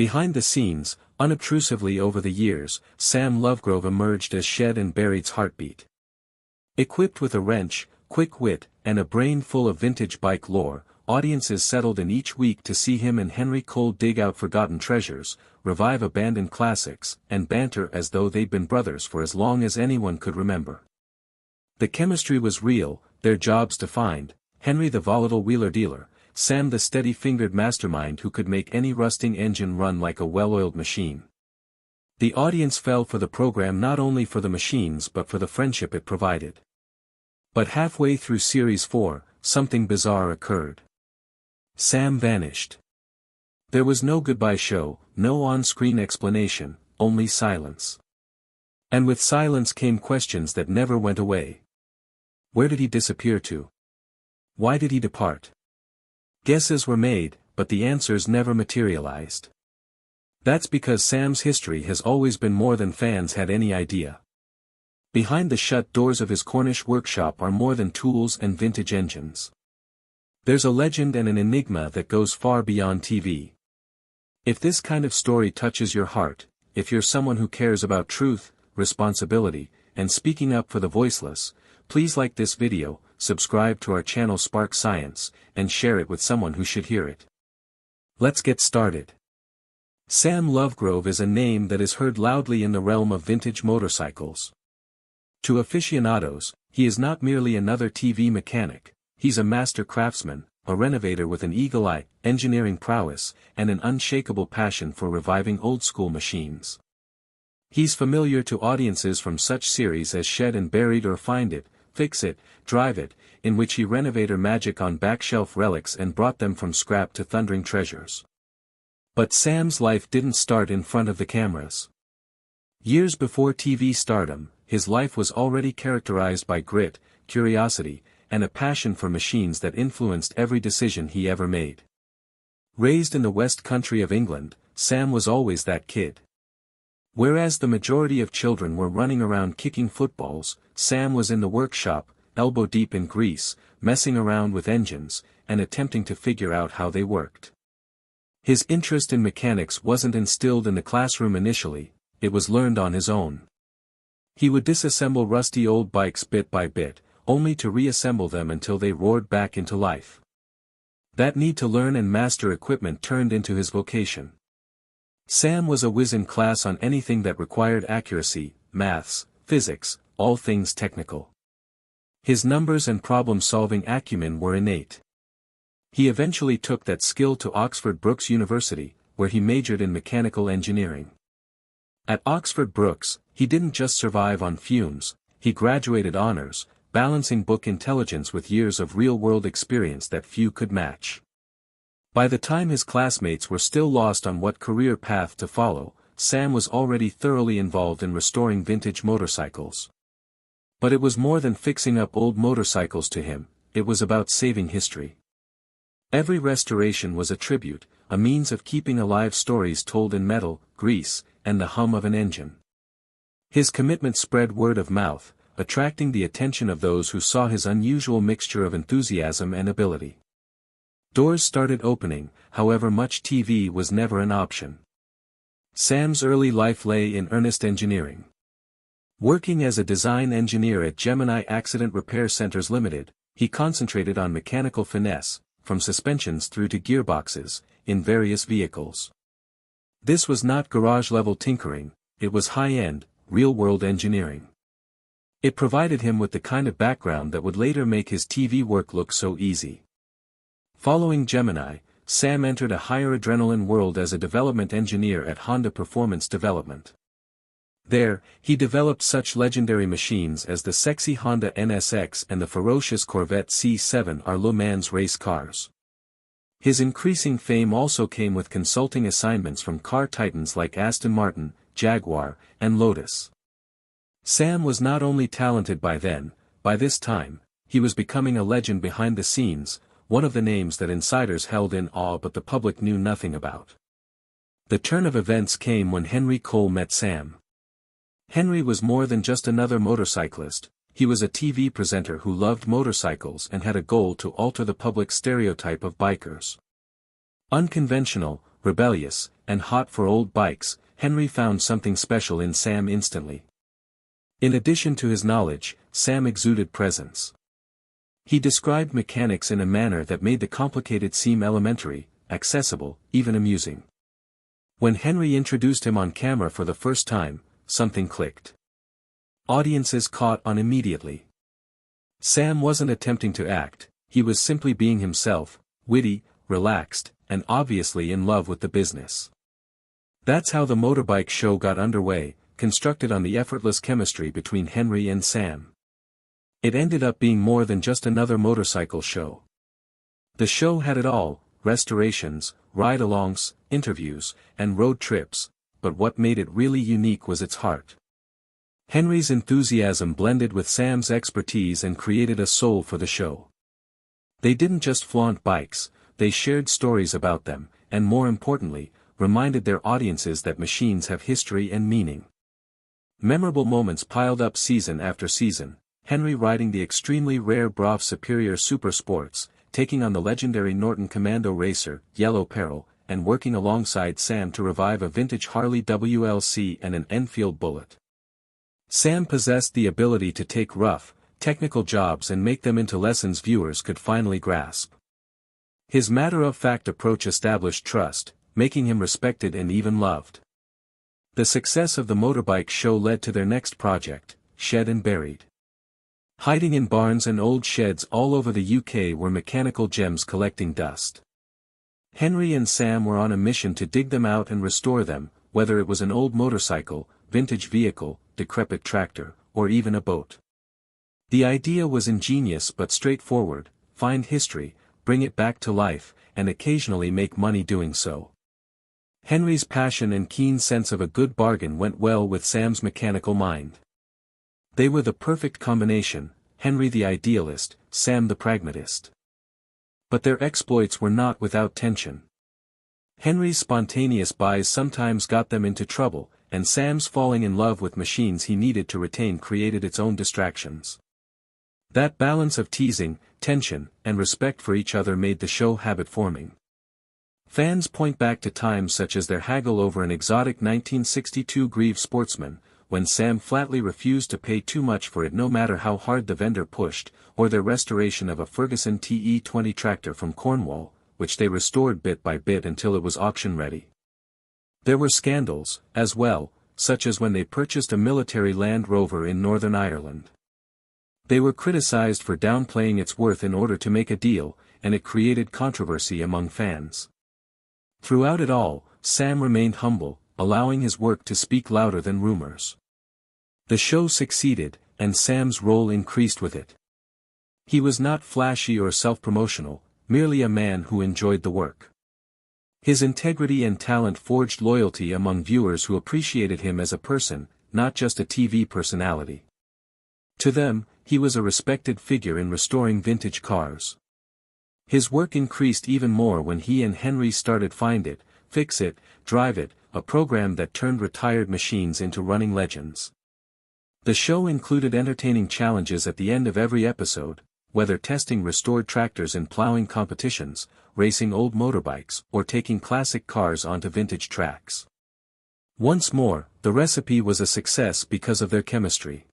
Behind the scenes, unobtrusively over the years, Sam Lovegrove emerged as Shed and Buried's heartbeat. Equipped with a wrench, quick wit, and a brain full of vintage bike lore, audiences settled in each week to see him and Henry Cole dig out forgotten treasures, revive abandoned classics, and banter as though they'd been brothers for as long as anyone could remember. The chemistry was real, their jobs defined, Henry the volatile wheeler-dealer, Sam the steady-fingered mastermind who could make any rusting engine run like a well-oiled machine. The audience fell for the program not only for the machines but for the friendship it provided. But halfway through Series 4, something bizarre occurred. Sam vanished. There was no goodbye show, no on-screen explanation, only silence. And with silence came questions that never went away. Where did he disappear to? Why did he depart? Guesses were made, but the answers never materialized. That's because Sam's history has always been more than fans had any idea. Behind the shut doors of his Cornish workshop are more than tools and vintage engines. There's a legend and an enigma that goes far beyond TV. If this kind of story touches your heart, if you're someone who cares about truth, responsibility, and speaking up for the voiceless, please like this video, subscribe to our channel Spark Science, and share it with someone who should hear it. Let's get started. Sam Lovegrove is a name that is heard loudly in the realm of vintage motorcycles. To aficionados, he is not merely another TV mechanic, he's a master craftsman, a renovator with an eagle eye, engineering prowess, and an unshakable passion for reviving old-school machines. He's familiar to audiences from such series as Shed and Buried or Find It, Fix It, Drive It, in which he renovated magic on back-shelf relics and brought them from scrap to thundering treasures. But Sam's life didn't start in front of the cameras. Years before TV stardom, his life was already characterized by grit, curiosity, and a passion for machines that influenced every decision he ever made. Raised in the West Country of England, Sam was always that kid. Whereas the majority of children were running around kicking footballs, Sam was in the workshop, elbow deep in grease, messing around with engines, and attempting to figure out how they worked. His interest in mechanics wasn't instilled in the classroom initially, it was learned on his own. He would disassemble rusty old bikes bit by bit, only to reassemble them until they roared back into life. That need to learn and master equipment turned into his vocation. Sam was a whiz in class on anything that required accuracy, maths, physics, all things technical. His numbers and problem-solving acumen were innate. He eventually took that skill to Oxford Brookes University, where he majored in mechanical engineering. At Oxford Brookes, he didn't just survive on fumes, he graduated honors, balancing book intelligence with years of real-world experience that few could match. By the time his classmates were still lost on what career path to follow, Sam was already thoroughly involved in restoring vintage motorcycles. But it was more than fixing up old motorcycles to him, it was about saving history. Every restoration was a tribute, a means of keeping alive stories told in metal, grease, and the hum of an engine. His commitment spread word of mouth, attracting the attention of those who saw his unusual mixture of enthusiasm and ability. Doors started opening, however much TV was never an option. Sam's early life lay in earnest engineering. Working as a design engineer at Gemini Accident Repair Centers Limited, he concentrated on mechanical finesse, from suspensions through to gearboxes, in various vehicles. This was not garage-level tinkering, it was high-end, real-world engineering. It provided him with the kind of background that would later make his TV work look so easy. Following Gemini, Sam entered a higher adrenaline world as a development engineer at Honda Performance Development. There, he developed such legendary machines as the sexy Honda NSX and the ferocious Corvette C7 are Le Mans race cars. His increasing fame also came with consulting assignments from car titans like Aston Martin, Jaguar, and Lotus. Sam was not only talented by this time, he was becoming a legend behind the scenes, one of the names that insiders held in awe but the public knew nothing about. The turn of events came when Henry Cole met Sam. Henry was more than just another motorcyclist, he was a TV presenter who loved motorcycles and had a goal to alter the public stereotype of bikers. Unconventional, rebellious, and hot for old bikes, Henry found something special in Sam instantly. In addition to his knowledge, Sam exuded presence. He described mechanics in a manner that made the complicated seem elementary, accessible, even amusing. When Henry introduced him on camera for the first time, something clicked. Audiences caught on immediately. Sam wasn't attempting to act, he was simply being himself, witty, relaxed, and obviously in love with the business. That's how the motorbike show got underway, constructed on the effortless chemistry between Henry and Sam. It ended up being more than just another motorcycle show. The show had it all: restorations, ride-alongs, interviews, and road trips, but what made it really unique was its heart. Henry's enthusiasm blended with Sam's expertise and created a soul for the show. They didn't just flaunt bikes, they shared stories about them, and more importantly, reminded their audiences that machines have history and meaning. Memorable moments piled up season after season: Henry riding the extremely rare Brave Superior Super Sports, taking on the legendary Norton Commando racer, Yellow Peril, and working alongside Sam to revive a vintage Harley WLC and an Enfield Bullet. Sam possessed the ability to take rough, technical jobs and make them into lessons viewers could finally grasp. His matter-of-fact approach established trust, making him respected and even loved. The success of the motorbike show led to their next project, Shed and Buried. Hiding in barns and old sheds all over the UK were mechanical gems collecting dust. Henry and Sam were on a mission to dig them out and restore them, whether it was an old motorcycle, vintage vehicle, decrepit tractor, or even a boat. The idea was ingenious but straightforward: find history, bring it back to life, and occasionally make money doing so. Henry's passion and keen sense of a good bargain went well with Sam's mechanical mind. They were the perfect combination: Henry the idealist, Sam the pragmatist. But their exploits were not without tension. Henry's spontaneous buys sometimes got them into trouble, and Sam's falling in love with machines he needed to retain created its own distractions. That balance of teasing, tension, and respect for each other made the show habit-forming. Fans point back to times such as their haggle over an exotic 1962 Grieve Sportsman, when Sam flatly refused to pay too much for it no matter how hard the vendor pushed, or their restoration of a Ferguson TE20 tractor from Cornwall, which they restored bit by bit until it was auction-ready. There were scandals, as well, such as when they purchased a military Land Rover in Northern Ireland. They were criticized for downplaying its worth in order to make a deal, and it created controversy among fans. Throughout it all, Sam remained humble, allowing his work to speak louder than rumors. The show succeeded, and Sam's role increased with it. He was not flashy or self-promotional, merely a man who enjoyed the work. His integrity and talent forged loyalty among viewers who appreciated him as a person, not just a TV personality. To them, he was a respected figure in restoring vintage cars. His work increased even more when he and Henry started Find It, Fix It, Drive It, a program that turned retired machines into running legends. The show included entertaining challenges at the end of every episode, whether testing restored tractors in plowing competitions, racing old motorbikes, or taking classic cars onto vintage tracks. Once more, the recipe was a success because of their chemistry.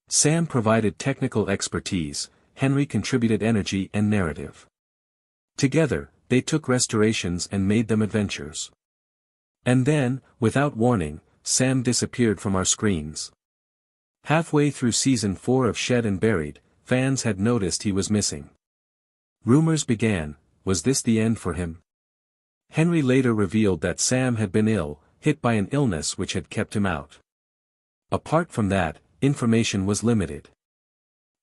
Sam provided technical expertise, Henry contributed energy and narrative. Together, they took restorations and made them adventures. And then, without warning, Sam disappeared from our screens. Halfway through season 4 of Shed and Buried, fans had noticed he was missing. Rumors began: was this the end for him? Henry later revealed that Sam had been ill, hit by an illness which had kept him out. Apart from that, information was limited.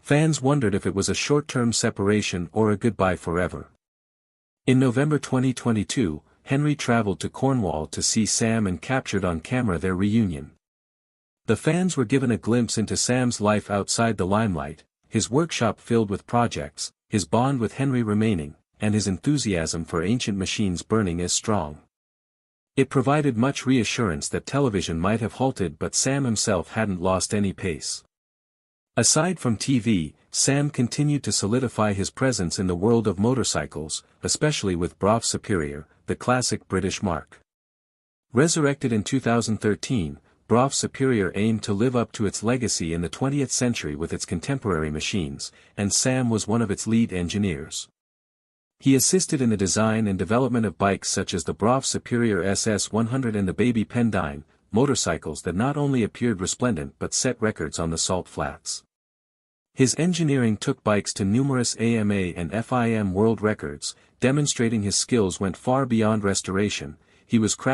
Fans wondered if it was a short-term separation or a goodbye forever. In November 2022, Henry traveled to Cornwall to see Sam and captured on camera their reunion. The fans were given a glimpse into Sam's life outside the limelight, his workshop filled with projects, his bond with Henry remaining, and his enthusiasm for ancient machines burning as strong. It provided much reassurance that television might have halted, but Sam himself hadn't lost any pace. Aside from TV, Sam continued to solidify his presence in the world of motorcycles, especially with Brave Superior, the classic British mark. Resurrected in 2013, Brough Superior aimed to live up to its legacy in the 20th century with its contemporary machines, and Sam was one of its lead engineers. He assisted in the design and development of bikes such as the Brough Superior SS100 and the Baby Pendine, motorcycles that not only appeared resplendent but set records on the salt flats. His engineering took bikes to numerous AMA and FIM world records, demonstrating his skills went far beyond restoration. He was crafted